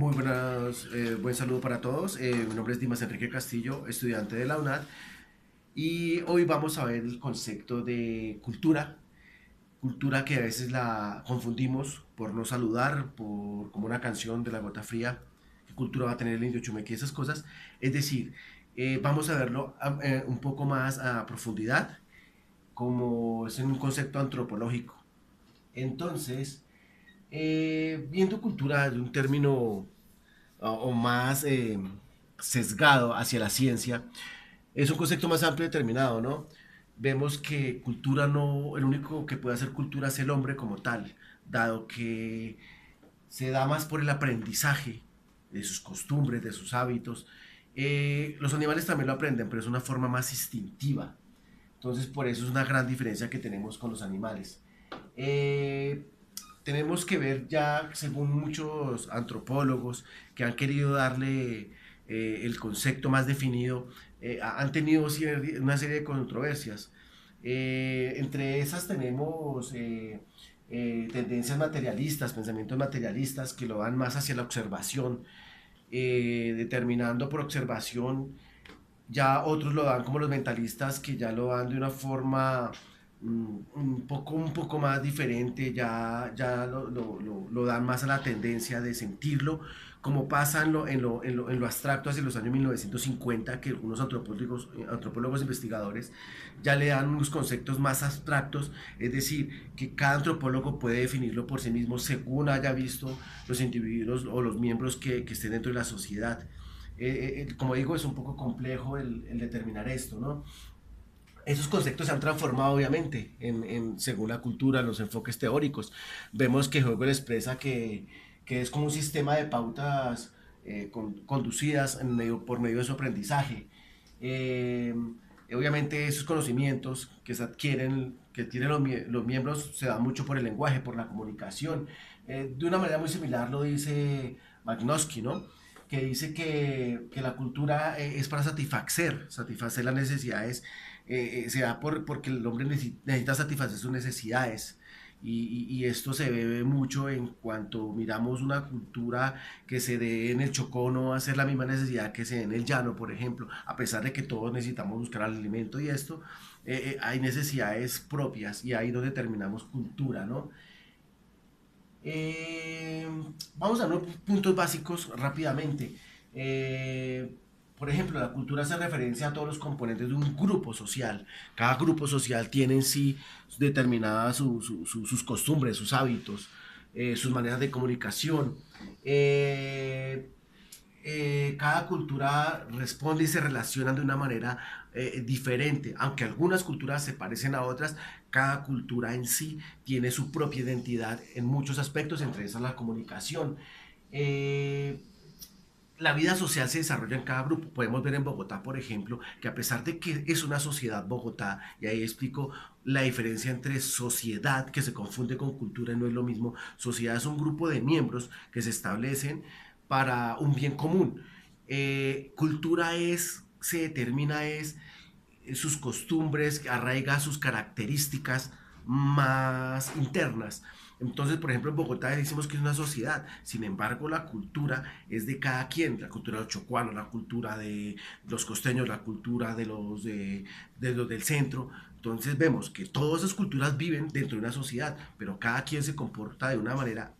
Muy buenas, buen saludo para todos. Mi nombre es Dimas Enrique Castillo, estudiante de la UNAD, y hoy vamos a ver el concepto de cultura, cultura que a veces la confundimos por no saludar, por como una canción de La Gota Fría, qué cultura va a tener el indio Chumeque, esas cosas. Es decir, vamos a verlo un poco más a profundidad, como es en un concepto antropológico. Entonces, viendo cultura de un término o más sesgado hacia la ciencia, es un concepto más amplio y determinado, ¿no? Vemos que cultura no, el único que puede hacer cultura es el hombre como tal, dado que se da más por el aprendizaje de sus costumbres, de sus hábitos. Los animales también lo aprenden, pero es una forma más instintiva. Entonces, por eso es una gran diferencia que tenemos con los animales. Eh, Tenemos que ver ya, según muchos antropólogos que han querido darle el concepto más definido, han tenido una serie de controversias. Entre esas tenemos tendencias materialistas, pensamientos materialistas que lo van más hacia la observación, determinando por observación. Ya otros lo dan como los mentalistas, que ya lo dan de una forma un poco más diferente, ya lo dan más a la tendencia de sentirlo, como pasa en lo abstracto hacia los años 1950, que unos antropólogos investigadores ya le dan unos conceptos más abstractos, es decir, que cada antropólogo puede definirlo por sí mismo según haya visto los individuos o los miembros que estén dentro de la sociedad. Como digo, es un poco complejo el determinar esto, ¿no? Esos conceptos se han transformado obviamente según la cultura, los enfoques teóricos. Vemos que Hegel expresa que es como un sistema de pautas conducidas por medio de su aprendizaje. Eh, Obviamente esos conocimientos que se adquieren, que tienen los miembros, se dan mucho por el lenguaje, por la comunicación. De una manera muy similar lo dice Magnowski, ¿no? Que dice que la cultura es para satisfacer las necesidades, se da porque el hombre necesita satisfacer sus necesidades. Y esto se ve mucho en cuanto miramos una cultura que se dé en el Chocó, no va a ser la misma necesidad que se dé en el llano, por ejemplo, a pesar de que todos necesitamos buscar alimento y esto, hay necesidades propias y ahí donde terminamos cultura, ¿no? Eh, Vamos a unos puntos básicos rápidamente. Eh, por ejemplo, la cultura hace referencia a todos los componentes de un grupo social. Cada grupo social tiene en sí determinadas sus costumbres, sus hábitos, sus maneras de comunicación. Eh, Cada cultura responde y se relaciona de una manera diferente. Aunque algunas culturas se parecen a otras, cada cultura en sí tiene su propia identidad en muchos aspectos, entre esas la comunicación. Eh, la vida social se desarrolla en cada grupo. Podemos ver en Bogotá, por ejemplo, que a pesar de que es una sociedad Bogotá, y ahí explico la diferencia entre sociedad, que se confunde con cultura y no es lo mismo. Sociedad es un grupo de miembros que se establecen para un bien común. Cultura se determina sus costumbres, arraiga sus características más internas. Entonces, por ejemplo, en Bogotá decimos que es una sociedad, sin embargo, la cultura es de cada quien, la cultura de los chocuanos, la cultura de los costeños, la cultura de los del centro. Entonces vemos que todas esas culturas viven dentro de una sociedad, pero cada quien se comporta de una manera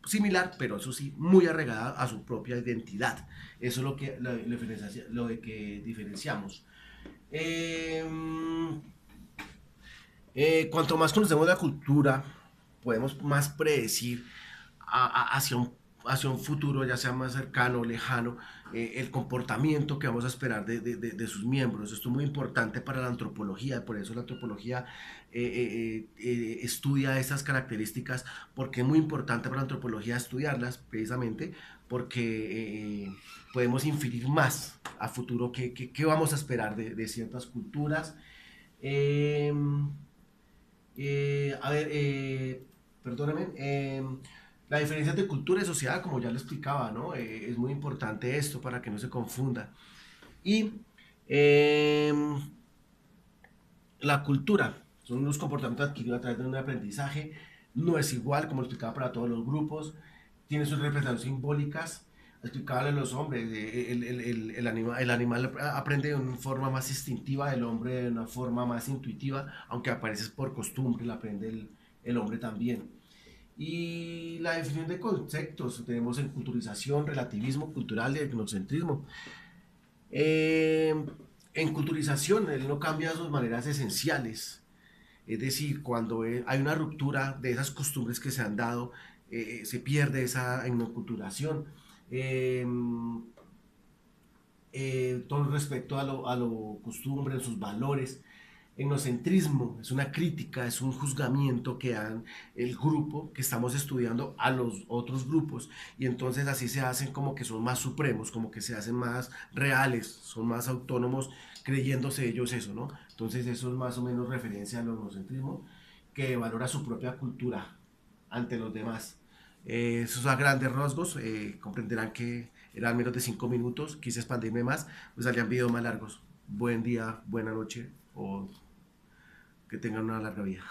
similar, pero eso sí, muy arraigada a su propia identidad. Eso es lo de que diferenciamos. Eh, Cuanto más conocemos la cultura, podemos más predecir hacia un futuro, ya sea más cercano o lejano, el comportamiento que vamos a esperar de sus miembros. Esto es muy importante para la antropología, por eso la antropología estudia esas características, porque es muy importante para la antropología estudiarlas, precisamente porque podemos inferir más a futuro qué vamos a esperar de ciertas culturas. Eh, a ver, perdóname. La diferencia entre cultura y sociedad, como ya lo explicaba, ¿no? Es muy importante esto para que no se confunda. Y eh, la cultura son los comportamientos adquiridos a través de un aprendizaje. No es igual, como lo explicaba, para todos los grupos. Tiene sus representaciones simbólicas. explicable a los hombres. El animal aprende de una forma más instintiva, el hombre de una forma más intuitiva, aunque aparece por costumbre, la aprende el hombre también. Y la definición de conceptos, tenemos en culturización, relativismo cultural y etnocentrismo. Eh, en culturización, él no cambia sus maneras esenciales. Es decir, cuando hay una ruptura de esas costumbres que se han dado, se pierde esa enculturación. Eh, todo respecto a lo costumbre, sus valores. Etnocentrismo es una crítica, es un juzgamiento que dan el grupo que estamos estudiando a los otros grupos y entonces así se hacen como que son más supremos, como que se hacen más reales, son más autónomos creyéndose ellos eso, ¿no? Entonces eso es más o menos referencia al etnocentrismo que valora su propia cultura ante los demás. Esos a grandes rasgos, comprenderán que eran menos de 5 minutos, quise expandirme más, pues salían videos más largos. Buen día, buena noche o que tengan una larga vida.